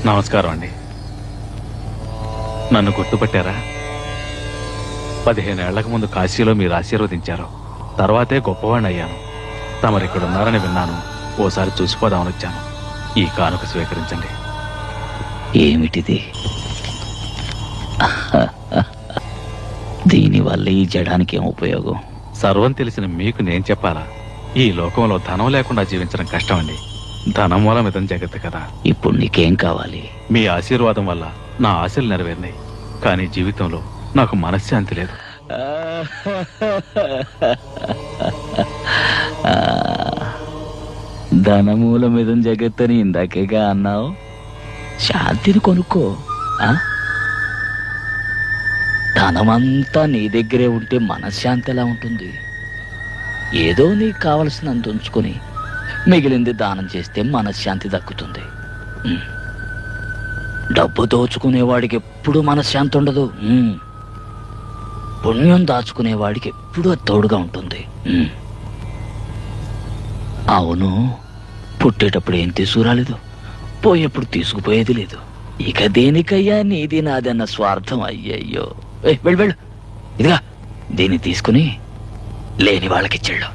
నమస్కారం అండి. నన్ను గుర్తుపట్టారా? 15 ఏళ్లకు ముందు కాశీలో మీరు ఆశీర్వదించారు. తర్వాతే గొప్పవాణ్ణి అయ్యాను. తమరిక్కడ ఉన్నారని విన్నాను. ఓసారి చూసిపోదామని వచ్చాను. ఈ కానుక స్వీకరించండి. ఏమిటిది? దీనివల్ల ఈ జడానికి ఏం ఉపయోగం? సర్వం తెలిసిన మీకు నేను చెప్పాలా? ఈ లోకంలో ధనం లేకుండా జీవించడం కష్టం అండి. ధనం మూలం ఇదం జగత్తు కదా. ఇప్పుడు నీకేం కావాలి? మీ ఆశీర్వాదం వల్ల నా ఆశలు నెరవేరినాయి. కానీ జీవితంలో నాకు మనశ్శాంతి లేదు. ధనమూలమిదం జగత్తని ఇందాకేగా అన్నావు. శాంతిని కొనుక్కో. ధనమంతా నీ దగ్గరే ఉంటే మనశ్శాంతి ఎలా ఉంటుంది? ఏదో నీకు కావలసినంత ఉంచుకొని మిగిలింది దానం చేస్తే మనశ్శాంతి దక్కుతుంది. డబ్బు దోచుకునేవాడికి ఎప్పుడు మనశ్శాంతి ఉండదు. పుణ్యం దాచుకునేవాడికి ఎప్పుడూ తోడుగా ఉంటుంది. అవును, పుట్టేటప్పుడు ఏం తీసుకురాలేదు, పోయేప్పుడు తీసుకుపోయేది లేదు. ఇక దేనికయ్యా నీది నాదన్న స్వార్థం? అయ్యయ్యో, వెళ్ళు వెళ్ళు. ఇదిగా దీన్ని తీసుకుని లేని వాళ్ళకిచ్చాడు.